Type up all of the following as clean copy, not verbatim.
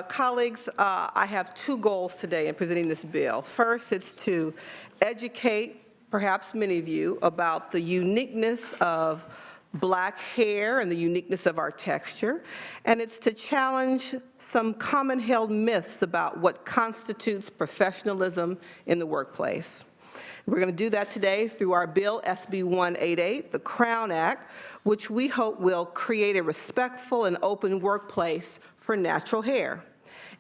Colleagues, I have two goals today in presenting this bill. First, it's to educate, perhaps many of you, about the uniqueness of Black hair and the uniqueness of our texture, and it's to challenge some common held myths about what constitutes professionalism in the workplace. We're going to do that today through our bill, SB 188, the Crown Act, which we hope will create a respectful and open workplace for natural hair.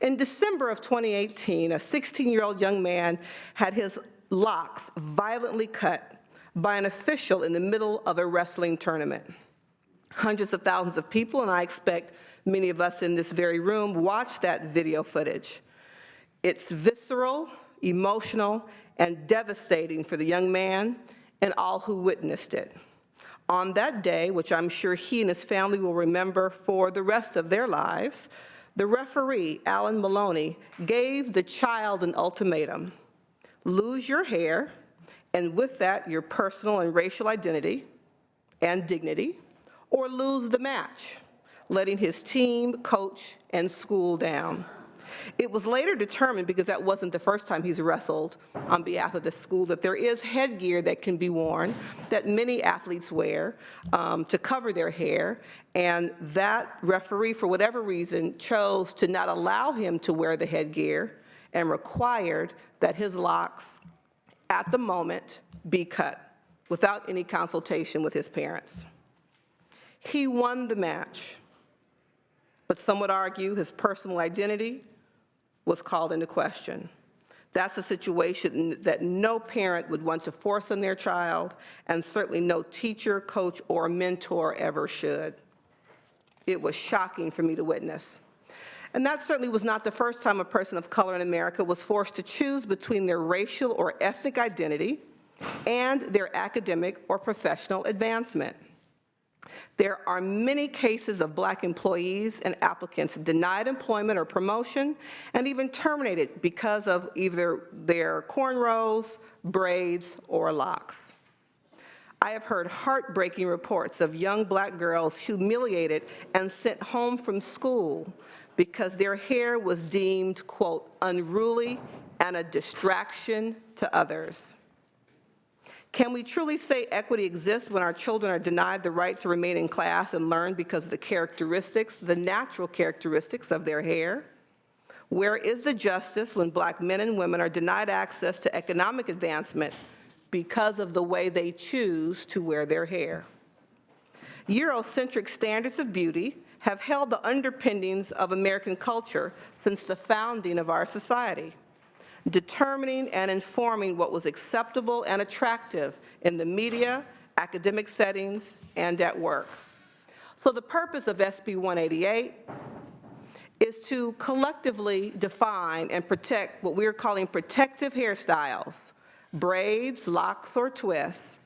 In December of 2018, a 16-year-old young man had his locks violently cut by an official in the middle of a wrestling tournament. Hundreds of thousands of people, and I expect many of us in this very room, watched that video footage. It's visceral, emotional, and devastating for the young man and all who witnessed it. On that day, which I'm sure he and his family will remember for the rest of their lives, the referee, Alan Maloney, gave the child an ultimatum: lose your hair, and with that, your personal and racial identity and dignity, or lose the match, letting his team, coach, and school down. It was later determined, because that wasn't the first time he's wrestled on behalf of the school, that there is headgear that can be worn that many athletes wear to cover their hair, and that referee, for whatever reason, chose to not allow him to wear the headgear and required that his locks, at the moment, be cut without any consultation with his parents. He won the match, but some would argue his personal identity was called into question. That's a situation that no parent would want to force on their child, and certainly no teacher, coach, or mentor ever should. It was shocking for me to witness. And that certainly was not the first time a person of color in America was forced to choose between their racial or ethnic identity and their academic or professional advancement. There are many cases of Black employees and applicants denied employment or promotion and even terminated because of either their cornrows, braids, or locks. I have heard heartbreaking reports of young Black girls humiliated and sent home from school because their hair was deemed, quote, unruly and a distraction to others. Can we truly say equity exists when our children are denied the right to remain in class and learn because of the characteristics, the natural characteristics of their hair? Where is the justice when Black men and women are denied access to economic advancement because of the way they choose to wear their hair? Eurocentric standards of beauty have held the underpinnings of American culture since the founding of our society, determining and informing what was acceptable and attractive in the media, academic settings, and at work. So the purpose of SB 188 is to collectively define and protect what we're calling protective hairstyles, braids, locks, or twists,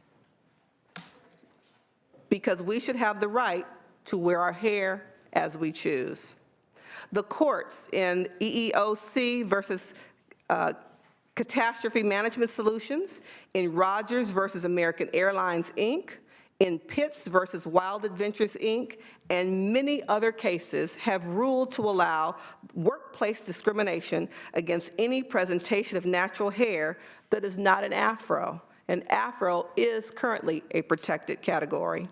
because we should have the right to wear our hair as we choose. The courts in EEOC versus Catastrophe Management Solutions, in Rogers versus American Airlines, Inc., in Pitts versus Wild Adventures, Inc., and many other cases have ruled to allow workplace discrimination against any presentation of natural hair that is not an afro. An afro is currently a protected category.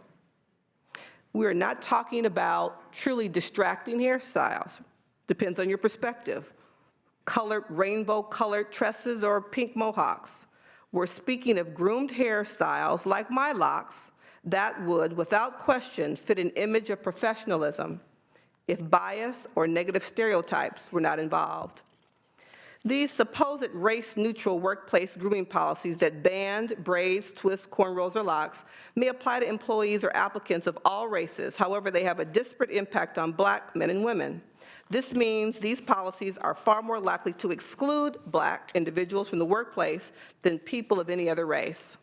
We are not talking about truly distracting hairstyles. Depends on your perspective. Rainbow-colored tresses or pink mohawks. We're speaking of groomed hairstyles like my locks that would, without question, fit an image of professionalism if bias or negative stereotypes were not involved. These supposed race-neutral workplace grooming policies that banned braids, twists, cornrows, or locks may apply to employees or applicants of all races. However, they have a disparate impact on Black men and women. This means these policies are far more likely to exclude Black individuals from the workplace than people of any other race.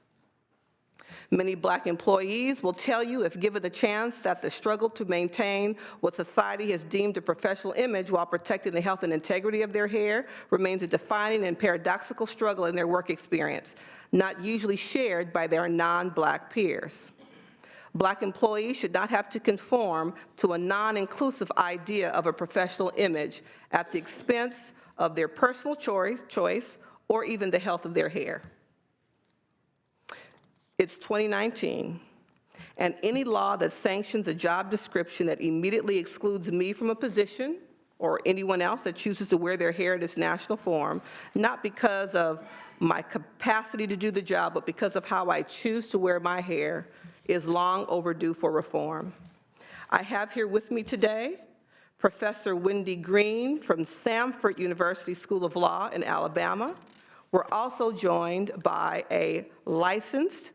Many Black employees will tell you, if given the chance, that the struggle to maintain what society has deemed a professional image while protecting the health and integrity of their hair remains a defining and paradoxical struggle in their work experience, not usually shared by their non-Black peers. Black employees should not have to conform to a non-inclusive idea of a professional image at the expense of their personal choice or even the health of their hair. It's 2019, and any law that sanctions a job description that immediately excludes me from a position or anyone else that chooses to wear their hair in its national form, not because of my capacity to do the job, but because of how I choose to wear my hair, is long overdue for reform. I have here with me today Professor Wendy Green from Samford University School of Law in Alabama. We're also joined by a licensed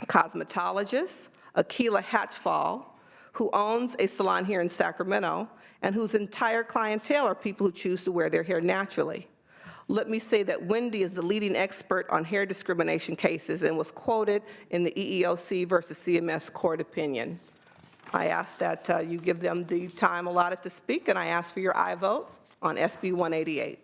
cosmetologist, Akila Hatchfall, who owns a salon here in Sacramento and whose entire clientele are people who choose to wear their hair naturally. Let me say that Wendy is the leading expert on hair discrimination cases and was quoted in the EEOC versus CMS court opinion. I ask that you give them the time allotted to speak, and I ask for your aye vote on SB 188.